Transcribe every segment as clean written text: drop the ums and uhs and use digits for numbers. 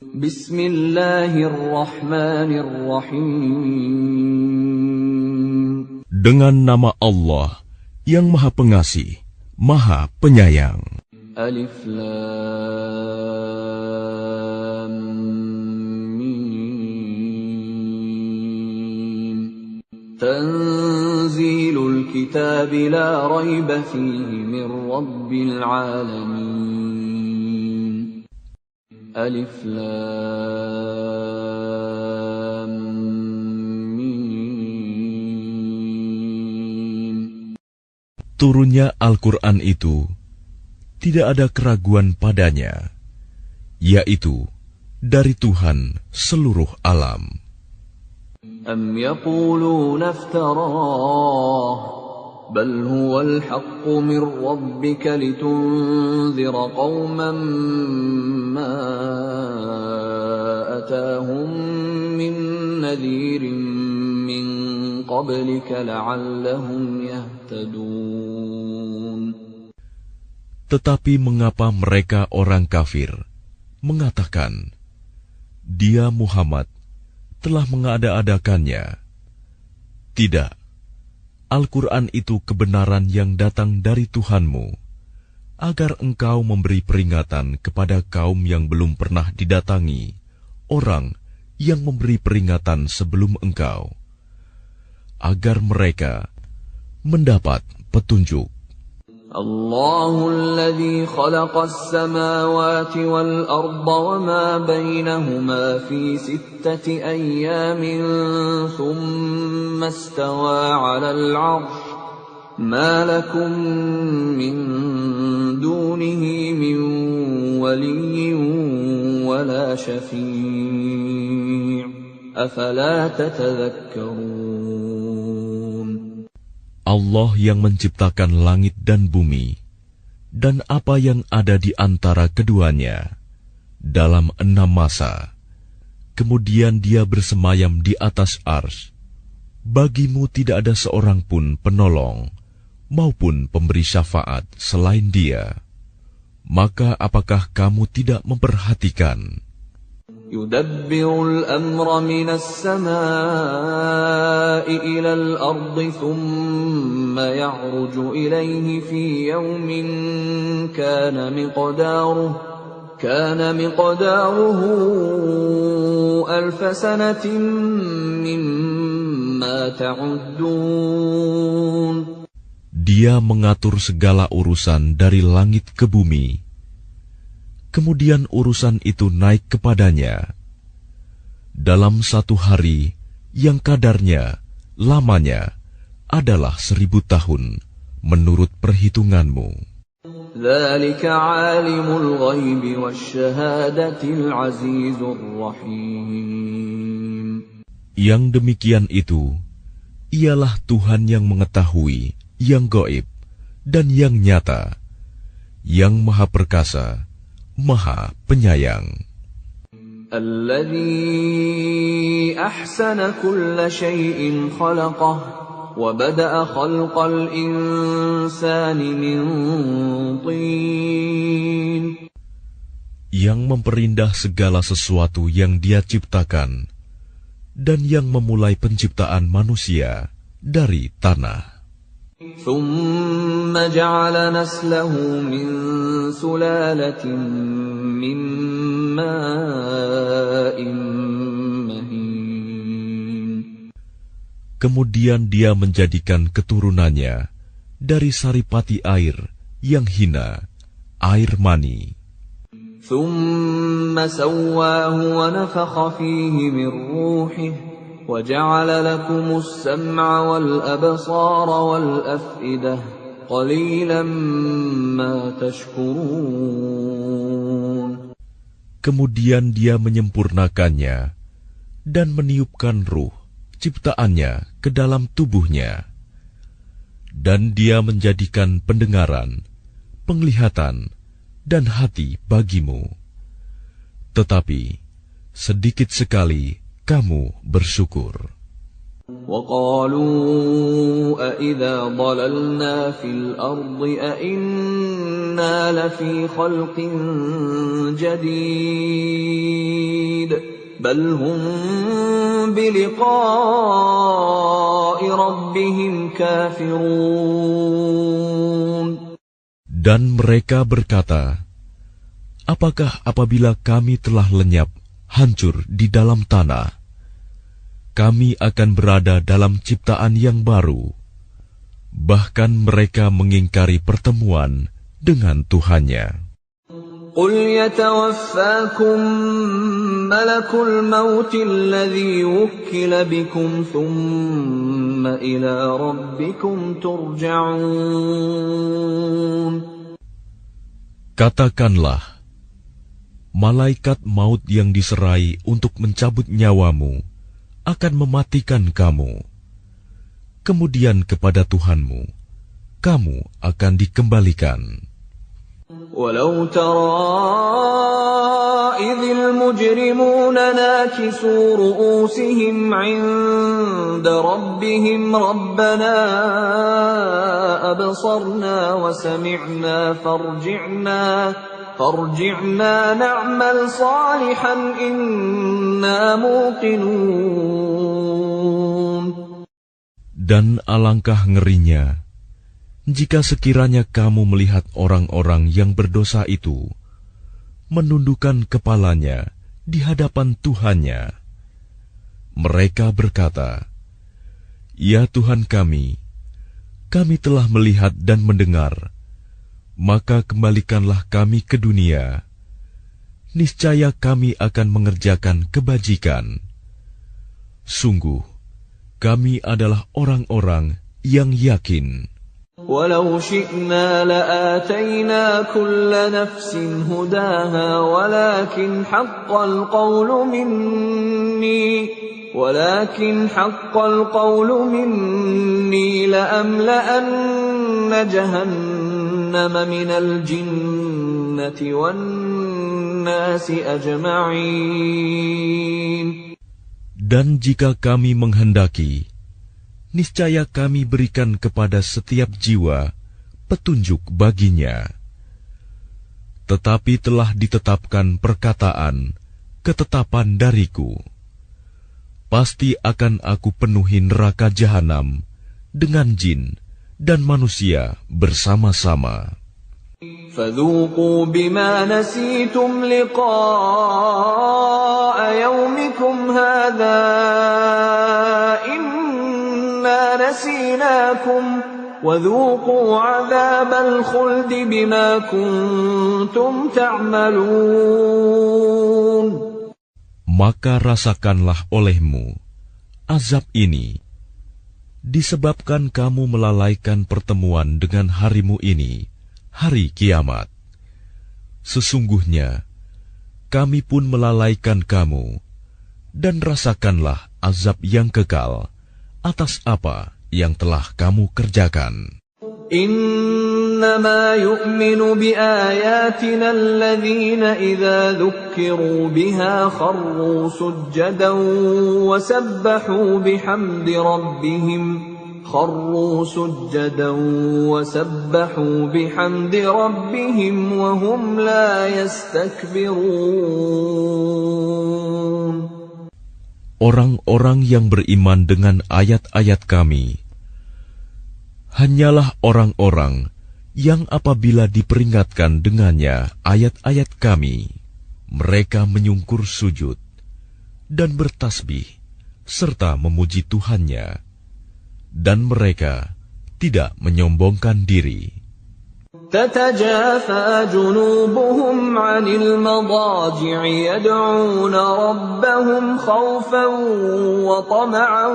Bismillahirrahmanirrahim. Dengan nama Allah yang Maha Pengasih, Maha Penyayang. Alif Lam Mim. Tanzilul kitab la rayba fihi min rabbil alamin. Alif Lam Mim. Turunnya Al-Quran itu tidak ada keraguan padanya, yaitu dari Tuhan seluruh alam. Am yaquluna iftarah, bal huwal haqqu min rabbika litunzira qauman ma atahum min nadhirin min qablika la'allahum yahtadun. Tetapi mengapa mereka orang kafir mengatakan, Dia Muhammad telah mengada-adakannya? Tidak, Al-Quran itu kebenaran yang datang dari Tuhanmu, agar engkau memberi peringatan kepada kaum yang belum pernah didatangi, orang yang memberi peringatan sebelum engkau, agar mereka mendapat petunjuk. Allahul ladzi khalaqas samawati wal arda wama bainahuma fi sittati ayyamin thumma istawa 'alal 'arsy ma lakum min dunihi min waliyyin wala syafi' afala tatadhakkarun. Allah yang menciptakan langit dan bumi, dan apa yang ada di antara keduanya, dalam 6 masa. Kemudian Dia bersemayam di atas arsy. Bagimu tidak ada seorang pun penolong, maupun pemberi syafaat selain Dia. Maka apakah kamu tidak memperhatikan? Yudabbirul amra minas samaa'i ilal ardi thumma ya'ruju ilayhi fi yawmin kana miqdaruhu alfa sanatin mimma ta'uddun. Dia mengatur segala urusan dari langit ke bumi. Kemudian urusan itu naik kepadanya dalam 1 hari yang kadarnya, lamanya adalah 1000 tahun menurut perhitunganmu. Dzalika 'alimul ghaibi wasyahadatil 'azizur rahim. Yang demikian itu ialah Tuhan yang mengetahui yang gaib dan yang nyata, yang Maha Perkasa, Maha Penyayang. Alladzi ahsana kulla syai'in khalaqah wa bada'a khalqal insani min tin. Yang memperindah segala sesuatu yang Dia ciptakan, dan yang memulai penciptaan manusia dari tanah. ثُمَّ جَعَلَ نَسْلَهُ مِنْ سُلَالَةٍ مِّن مَّاءٍ مَّهِينٍ. Kemudian Dia menjadikan keturunannya dari saripati air yang hina, air mani. ثُمَّ سَوَّاهُ وَنَفَخَ فِيهِ مِنْ رُوحِهِ وَجَعَلَ لَكُمُ السَّمْعَ وَالْأَبْصَارَ وَالْأَفْئِدَةَ قَلِيلًا مَا تَشْكُرُونَ. Kemudian Dia menyempurnakannya dan meniupkan ruh ciptaannya ke dalam tubuhnya. Dan Dia menjadikan pendengaran, penglihatan, dan hati bagimu. Tetapi sedikit sekali kamu bersyukur. وَقَالُوا أَإِذَا ضَلَلْنَا فِي الْأَرْضِ أَإِنَّا لَفِي خَلْقٍ جَدِيدٍ بل هم بلقاء ربهم كافرون. Dan mereka berkata, apakah apabila kami telah lenyap, hancur di dalam tanah, kami akan berada dalam ciptaan yang baru? Bahkan mereka mengingkari pertemuan dengan Tuhannya. قل يتوفاكم ملك الموت الذي وكل بكم ثم إلى ربكم ترجعون. Katakanlah, malaikat maut yang diserai untuk mencabut nyawamu akan mematikan kamu. Kemudian kepada Tuhanmu, kamu akan dikembalikan. ولو ترى إذ المجرمون ناكسوا رؤوسهم عند ربهم ربنا أبصرنا وسمعنا فارجعنا نعمل صالحا إنا موقنون. Dan alangkah ngerinya jika sekiranya kamu melihat orang-orang yang berdosa itu menundukkan kepalanya di hadapan Tuhannya. Mereka berkata, "Ya Tuhan kami telah melihat dan mendengar, maka kembalikanlah kami ke dunia. Niscaya kami akan mengerjakan kebajikan. Sungguh, kami adalah orang-orang yang yakin." ولو شئنا لآتينا كل نفس هداها ولكن حق القول مني لأملأن جهنم من الجنة والناس أجمعين. Dan jika kami menghendaki, niscaya kami berikan kepada setiap jiwa petunjuk baginya. Tetapi telah ditetapkan ketetapan dariku. Pasti akan aku penuhi neraka jahanam dengan jin dan manusia bersama-sama. فذوقوا بما نسيتم لقاء يومكم هذا نسيناكم وذوقوا عذاب الخلد بما كنتم تعملون. Maka rasakanlah olehmu azab ini disebabkan kamu melalaikan pertemuan dengan harimu ini, hari kiamat. Sesungguhnya kami pun melalaikan kamu, dan rasakanlah azab yang kekal atas apa yang telah kamu kerjakan. إنما يؤمن بآياتنا الذين إذا ذكروا بها خروا سجدا وسبحوا بحمد ربهم وهم لا يستكبرون. Orang-orang yang beriman dengan ayat-ayat kami hanyalah orang-orang yang apabila diperingatkan dengannya ayat-ayat kami, mereka menyungkur sujud dan bertasbih serta memuji Tuhannya, dan mereka tidak menyombongkan diri. تتجافى جنوبهم عن المضاجع يدعون ربهم خوفا وطمعا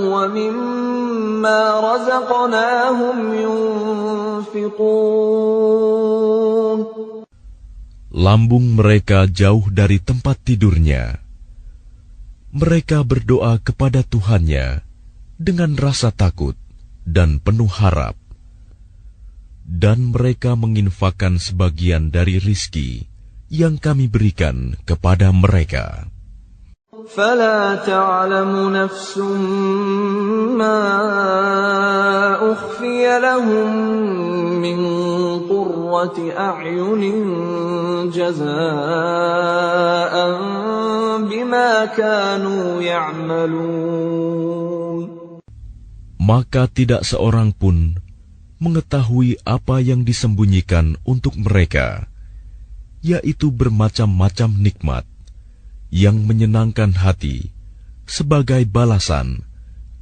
ومما رزقناهم ينفقون. Lambung mereka jauh dari tempat tidurnya. Mereka berdoa kepada Tuhannya dengan rasa takut dan penuh harap. Dan mereka menginfakkan sebagian dari rizki yang kami berikan kepada mereka. فَلَا تَعْلَمُ نَفْسٌ مَّا أُخْفِيَ لَهُم مِّن قُرَّةِ أَعْيُنٍ جَزَاءً بما كانوا يعملون. Maka tidak seorang pun mengetahui apa yang disembunyikan untuk mereka, yaitu bermacam-macam nikmat yang menyenangkan hati sebagai balasan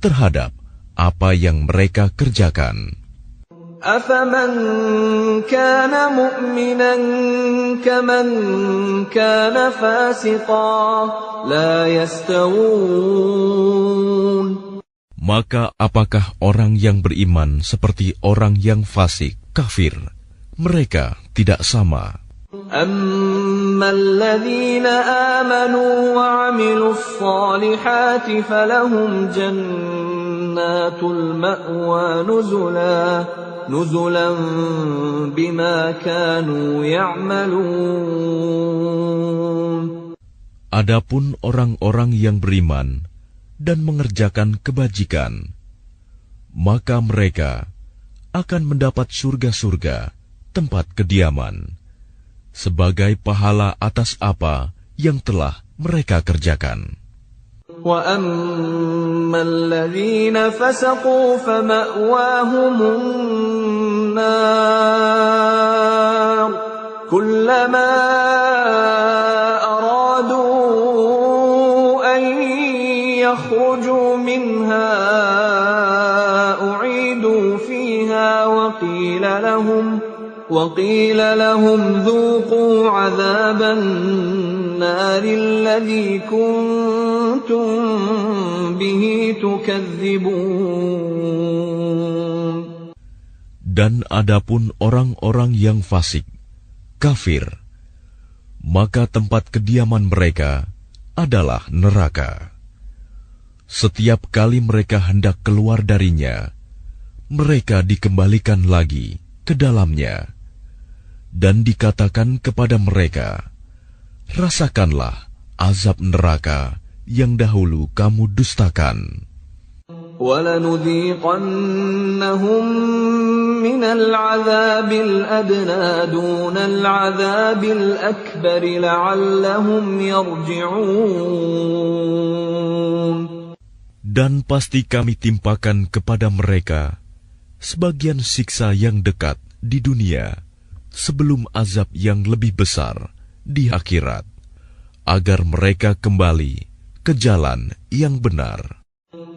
terhadap apa yang mereka kerjakan. أَفَمَنْ كَانَ مُؤْمِنًا كَمَنْ كَانَ فَاسِقًا لَا يَسْتَوُونَ. Maka apakah orang yang beriman seperti orang yang fasik, kafir? Mereka tidak sama. أَمَّا الَّذِينَ آمَنُوا وَعَمِلُوا الصَّالِحَاتِ فَلَهُمْ جَنَّاتُ الْمَأْوَى نُزُلًا بِمَا كَانُوا يَعْمَلُونَ. Adapun orang-orang yang beriman dan mengerjakan kebajikan, maka mereka akan mendapat surga-surga tempat kediaman sebagai pahala atas apa yang telah mereka kerjakan. وَأَمَّا الَّذِينَ فَسَقُوا فَمَأْوَاهُمُ النَّارُ كُلَّمَا أَرَادُوا أَن يَخْرُجُوا مِنْهَا أُعِيدُوا فِيهَا وَقِيلَ لَهُمْ ذُوقُوا عَذَابَ النَّارِ الَّذِي كُنتُم بِهِ تُكَذِّبُونَ. Dan adapun orang-orang yang fasik, kafir, maka tempat kediaman mereka adalah neraka. Setiap kali mereka hendak keluar darinya, mereka dikembalikan lagi ke dalamnya, dan dikatakan kepada mereka, rasakanlah azab neraka yang dahulu kamu dustakan. وَلَنُذِيقَنَّهُمْ مِنَ الْعَذَابِ الْأَدْنَى دُونَ الْعَذَابِ الْأَكْبَرِ لَعَلَّهُمْ يَرْجِعُونَ. Dan pasti kami timpakan kepada mereka sebagian siksa yang dekat di dunia sebelum azab yang lebih besar di akhirat, agar mereka kembali ke jalan yang benar.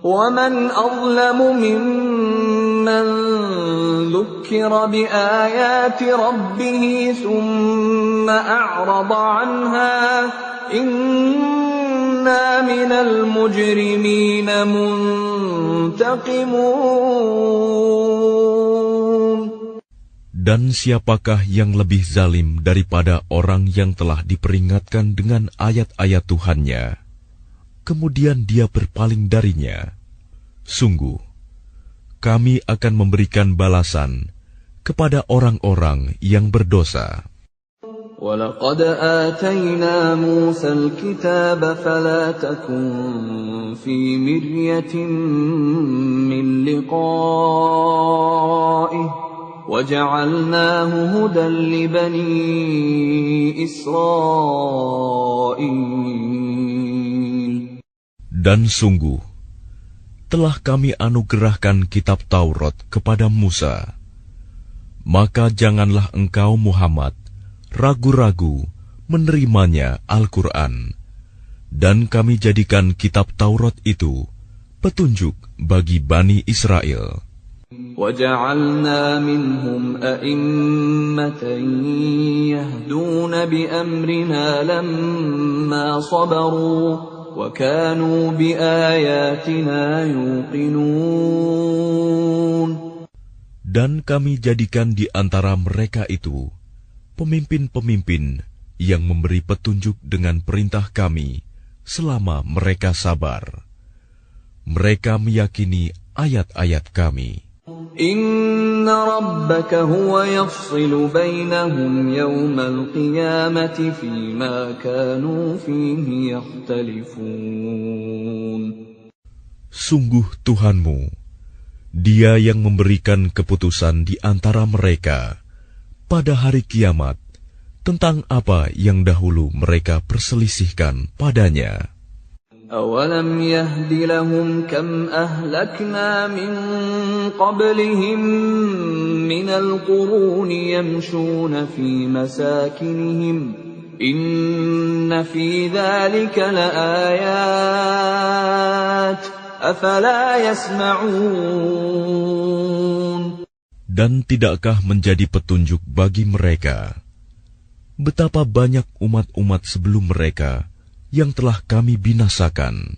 وَمَنْ أَظْلَمُ مِمَّنْ ذُكِّرَ بِآيَاتِ رَبِّهِ ثُمَّ أَعْرَضَ عَنْهَا إِنَّا مِنَ الْمُجْرِمِينَ مُنْتَقِمُونَ. Dan siapakah yang lebih zalim daripada orang yang telah diperingatkan dengan ayat-ayat Tuhannya, kemudian dia berpaling darinya? Sungguh, kami akan memberikan balasan kepada orang-orang yang berdosa. وَلَقَدْ آتَيْنَا مُوسَى الْكِتَابَ فَلَا تَكُنْ فِي مِرْيَةٍ مِّن لِقَائِهِ وَجَعَلْنَاهُ هُدًى لِبَنِي إِسْرَائِيلَ. Dan sungguh, telah kami anugerahkan kitab Taurat kepada Musa. Maka janganlah engkau Muhammad ragu-ragu menerimanya Al-Quran. Dan kami jadikan kitab Taurat itu petunjuk bagi Bani Israel. وَجَعَلْنَا مِنْهُمْ أَئِمَّةً يَهْدُونَ بِأَمْرِنَا لَمَّا صَبَرُوا وَكَانُوا بِآيَاتِنَا يُوقِنُونَ. Dan kami jadikan di antara mereka itu pemimpin-pemimpin yang memberi petunjuk dengan perintah kami selama mereka sabar. Mereka meyakini ayat-ayat kami. Inna rabbaka huwa yafsilu bainahum yawmal qiyamati fima kanu fihi yakhtalifun. Sungguh Tuhanmu, Dia yang memberikan keputusan di antara mereka pada hari kiamat tentang apa yang dahulu mereka perselisihkan padanya. أَوَلَمْ يَهْدِ لَهُمْ كَمْ أَهْلَكْنَا مِنْ قَبْلِهِمْ مِنَ الْقُرُونِ يَمْشُونَ فِي مَسَاكِنِهِمْ إِنَّ فِي ذَلِكَ لَآيَاتٍ أَفَلَا يَسْمَعُونَ. Dan tidakkah menjadi petunjuk bagi mereka betapa banyak umat-umat sebelum mereka yang telah kami binasakan,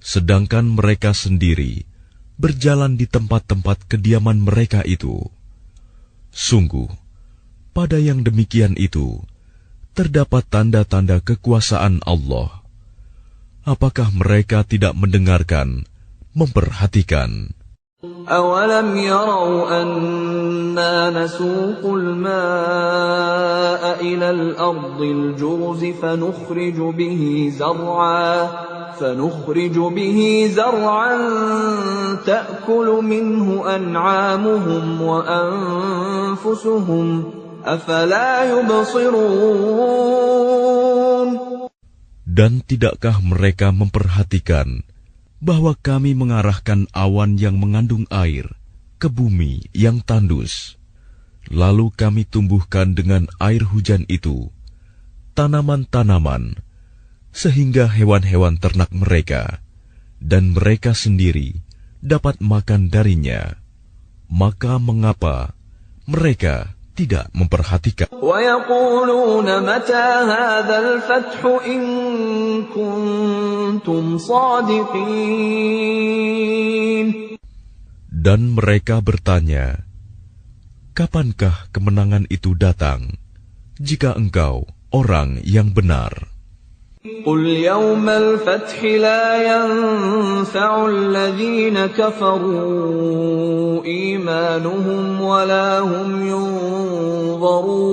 sedangkan mereka sendiri berjalan di tempat-tempat kediaman mereka itu. Sungguh, pada yang demikian itu terdapat tanda-tanda kekuasaan Allah. Apakah mereka tidak mendengarkan, memperhatikan? أَوَلَمْ يَرَوْا أَنَّا نَسُوقُ الْمَاءَ إِلَى الْأَرْضِ الْجُرُزِ فَنُخْرِجُ بِهِ زَرْعًا تَأْكُلُ مِنْهُ أَنْعَامُهُمْ وَأَنْفُسُهُمْ أَفَلَا يُبْصِرُونَ. Dan tidakkah mereka memperhatikan bahwa kami mengarahkan awan yang mengandung air ke bumi yang tandus, lalu kami tumbuhkan dengan air hujan itu tanaman-tanaman, sehingga hewan-hewan ternak mereka dan mereka sendiri dapat makan darinya. Maka mengapa mereka tidak memperhatikan? وَيَقُولُونَ مَتَى هَذَا الْفَتْحُ إِن كُنتُمْ صَادِقِينَ. Dan mereka bertanya, kapankah kemenangan itu datang, jika engkau orang yang benar? قُلْ يَوْمَ الْفَتْحِ لَا يَنفَعُ الَّذِينَ كَفَرُوا إِيمَانُهُمْ وَلَا هُمْ يُنظَرُونَ.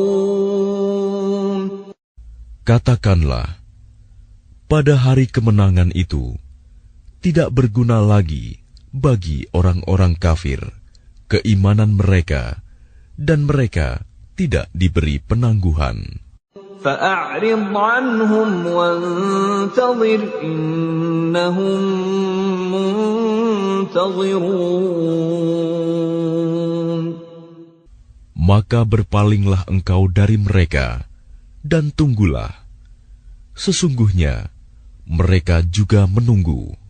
Katakanlah, pada hari kemenangan itu tidak berguna lagi bagi orang-orang kafir keimanan mereka, dan mereka tidak diberi penangguhan. فَأَعْرِضْ عَنْهُمْ وَانْتَظِرْ إِنَّهُمْ مُنْتَظِرُونَ. Maka berpalinglah engkau dari mereka, dan tunggulah. Sesungguhnya mereka juga menunggu.